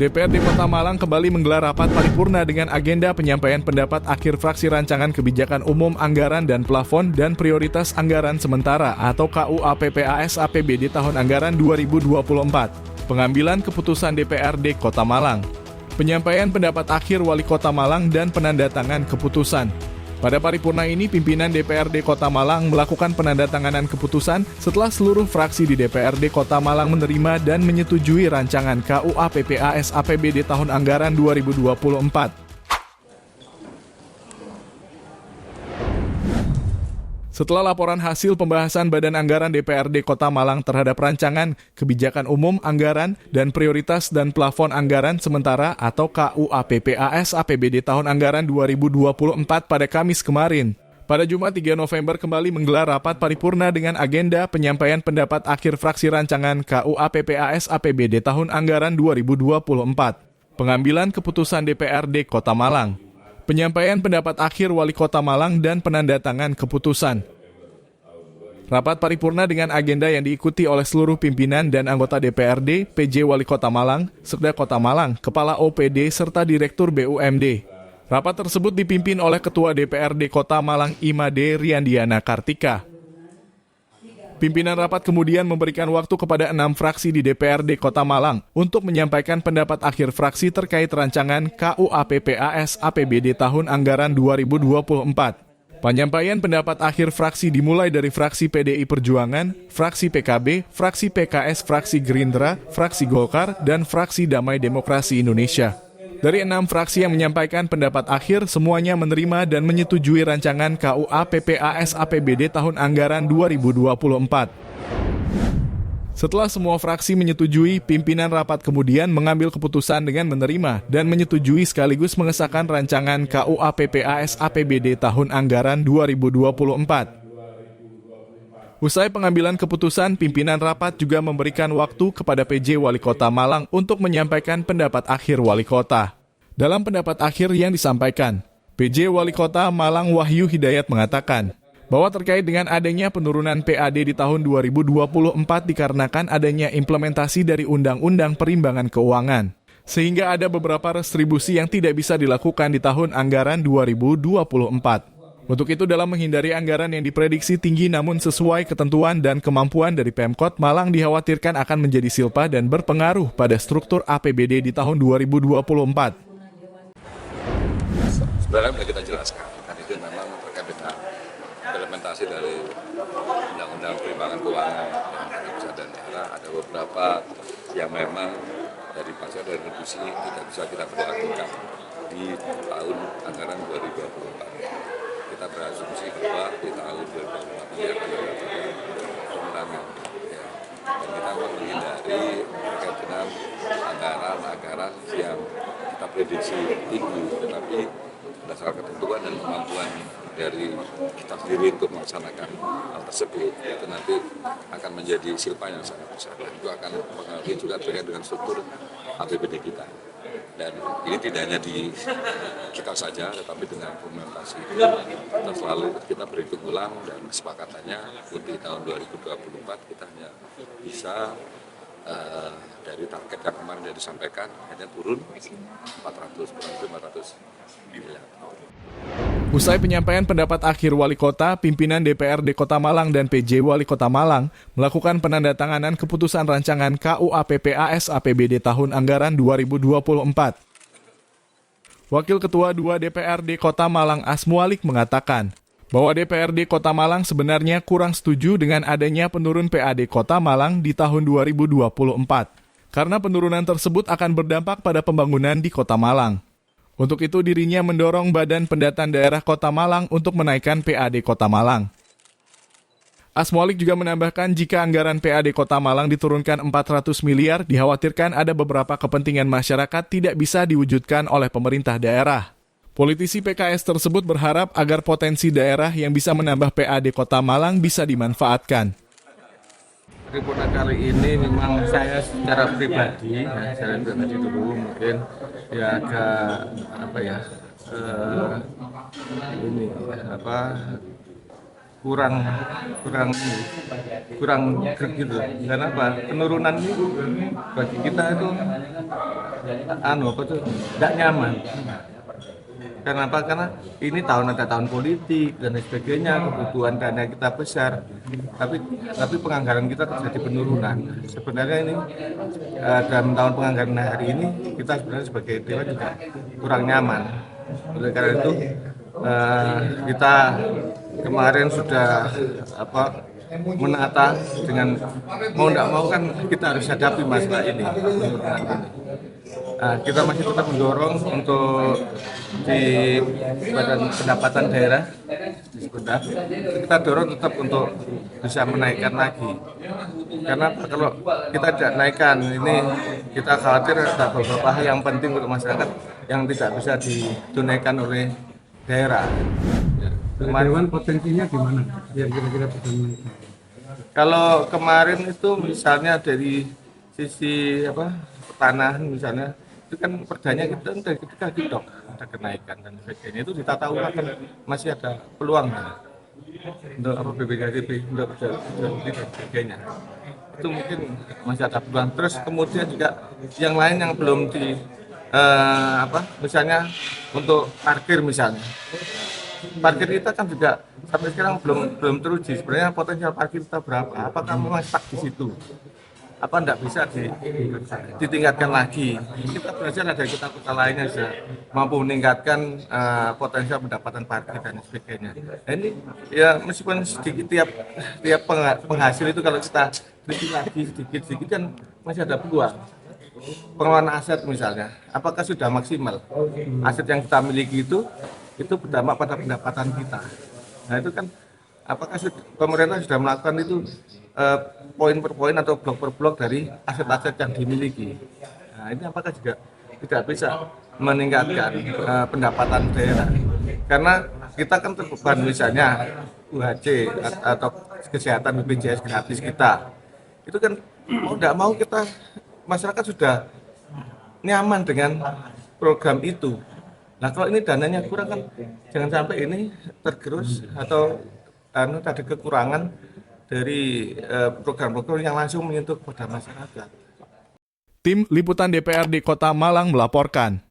DPRD Kota Malang kembali menggelar rapat paripurna dengan agenda penyampaian pendapat akhir fraksi rancangan kebijakan umum anggaran dan plafon dan prioritas anggaran sementara atau KUAPPAS APBD tahun anggaran 2024. Pengambilan keputusan DPRD Kota Malang. Penyampaian pendapat akhir Wali Kota Malang dan penandatangan keputusan. Pada paripurna ini, pimpinan DPRD Kota Malang melakukan penandatanganan keputusan setelah seluruh fraksi di DPRD Kota Malang menerima dan menyetujui rancangan KUAPPAS APBD tahun anggaran 2024. Setelah laporan hasil pembahasan Badan Anggaran DPRD Kota Malang terhadap rancangan kebijakan umum anggaran dan prioritas dan plafon anggaran sementara atau KUAPPAS APBD tahun anggaran 2024 pada Kamis kemarin. Pada Jumat 3 November kembali menggelar rapat paripurna dengan agenda penyampaian pendapat akhir fraksi rancangan KUAPPAS APBD tahun anggaran 2024. Pengambilan keputusan DPRD Kota Malang. Penyampaian pendapat akhir Wali Kota Malang dan penandatangan keputusan. Rapat paripurna dengan agenda yang diikuti oleh seluruh pimpinan dan anggota DPRD, PJ Wali Kota Malang, Sekda Kota Malang, Kepala OPD, serta Direktur BUMD. Rapat tersebut dipimpin oleh Ketua DPRD Kota Malang Imade Riandiana Kartika. Pimpinan rapat kemudian memberikan waktu kepada 6 fraksi di DPRD Kota Malang untuk menyampaikan pendapat akhir fraksi terkait rancangan KUAPPAS APBD tahun anggaran 2024. Penyampaian pendapat akhir fraksi dimulai dari fraksi PDI Perjuangan, fraksi PKB, fraksi PKS, fraksi Gerindra, fraksi Golkar, dan fraksi Damai Demokrasi Indonesia. Dari 6 fraksi yang menyampaikan pendapat akhir, semuanya menerima dan menyetujui rancangan KUAPPAS APBD tahun anggaran 2024. Setelah semua fraksi menyetujui, pimpinan rapat kemudian mengambil keputusan dengan menerima dan menyetujui sekaligus mengesahkan rancangan KUAPPAS APBD tahun anggaran 2024. Usai pengambilan keputusan, pimpinan rapat juga memberikan waktu kepada PJ Wali Kota Malang untuk menyampaikan pendapat akhir Wali Kota. Dalam pendapat akhir yang disampaikan, PJ Wali Kota Malang Wahyu Hidayat mengatakan bahwa terkait dengan adanya penurunan PAD di tahun 2024 dikarenakan adanya implementasi dari Undang-Undang Perimbangan Keuangan, sehingga ada beberapa restribusi yang tidak bisa dilakukan di tahun anggaran 2024. Untuk itu, dalam menghindari anggaran yang diprediksi tinggi namun sesuai ketentuan dan kemampuan dari Pemkot, Malang dikhawatirkan akan menjadi silpa dan berpengaruh pada struktur APBD di tahun 2024. Sebenarnya sudah kita jelaskan, kan itu memang terkait dengan implementasi dari Undang-Undang Perimbangan Keuangan yang pusat dan daerah, ada beberapa yang memang dari pajak dan retribusi tidak bisa kita berlakukan di tahun anggaran 2024. Kita berasumsi bahwa di tahun 2024 ini akan ada pemenangan, ya. Dan kita mau menghindari terkait dengan anggaran yang kita prediksi tinggi, tetapi berdasarkan ketentuan dan kemampuan dari kita sendiri untuk melaksanakan hal tersebut, itu nanti akan menjadi silpa yang sangat besar dan itu akan mempengaruhi juga terkait dengan struktur APBD kita. Dan ini tidak hanya di kita saja, tetapi dengan implementasi kita selalu kita berhitung ulang dan kesepakatannya di tahun 2024 kita hanya bisa dari target yang kemarin sudah disampaikan hanya turun 500 miliar. Usai penyampaian pendapat akhir Wali Kota, pimpinan DPRD Kota Malang dan PJ Wali Kota Malang melakukan penandatanganan keputusan rancangan KUAPPAS APBD tahun anggaran 2024. Wakil Ketua 2 DPRD Kota Malang Asmualik mengatakan bahwa DPRD Kota Malang sebenarnya kurang setuju dengan adanya penurun PAD Kota Malang di tahun 2024, karena penurunan tersebut akan berdampak pada pembangunan di Kota Malang. Untuk itu dirinya mendorong Badan Pendataan Daerah Kota Malang untuk menaikkan PAD Kota Malang. Asmualik juga menambahkan jika anggaran PAD Kota Malang diturunkan 400 miliar, dikhawatirkan ada beberapa kepentingan masyarakat tidak bisa diwujudkan oleh pemerintah daerah. Politisi PKS tersebut berharap agar potensi daerah yang bisa menambah PAD Kota Malang bisa dimanfaatkan. Paripurna kali ini memang saya secara pribadi dulu mungkin ya agak kurang kurang kurang gitu. Karena apa? Penurunan ini bagi kita itu tidak nyaman. Karena apa? Karena ini ada tahun politik dan lain sebagainya, kebutuhan dana kita besar, tapi penganggaran kita terjadi penurunan. Sebenarnya ini dalam tahun penganggaran hari ini kita sebenarnya sebagai dewan juga kurang nyaman. Oleh karena itu kita kemarin sudah menata dengan mau tidak mau kan kita harus hadapi masalah ini, penurunan ini. Kita masih tetap mendorong untuk di badan pendapatan daerah di Sekunda, kita dorong tetap untuk bisa menaikkan lagi. Karena kalau kita tidak naikkan ini, kita khawatir ada beberapa hal yang penting untuk masyarakat yang tidak bisa ditunaikan oleh daerah. Dewan potensinya gimana? Biar kira-kira bisa menaikkan. Kalau kemarin itu misalnya dari sisi pertanahan misalnya, itu kan perdanya kita dari ketika gedok ada kenaikan dan sebagainya, itu ditata ulang kan masih ada peluang untuk BPKTB untuk dan sebagainya, itu mungkin masih ada peluang. Terus kemudian juga yang lain yang belum misalnya untuk parkir misalnya, parkir kita kan juga sampai sekarang belum teruji sebenarnya potensial parkir kita berapa, apakah memang stuck di situ, apa enggak bisa ditingkatkan lagi. Kita belajar dari kota-kota lainnya sudah mampu meningkatkan potensial pendapatan parkir dan sebagainya. Nah, ini ya meskipun sedikit tiap penghasil itu kalau kita teliti lagi sedikit kan masih ada peluang. Pengelolaan aset misalnya, apakah sudah maksimal? Aset yang kita miliki itu berdampak pada pendapatan kita. Nah itu kan apakah pemerintah sudah melakukan itu poin per poin atau blok per blok dari aset-aset yang dimiliki. Nah ini apakah juga tidak bisa meningkatkan pendapatan daerah? Karena kita kan terbeban misalnya UHC atau kesehatan BPJS gratis kita. Itu kan mau tidak mau kita masyarakat sudah nyaman dengan program itu. Nah kalau ini dananya kurang kan jangan sampai ini tergerus atau ada kekurangan dari program-program yang langsung menyentuh kepada masyarakat. Tim Liputan DPRD Kota Malang melaporkan.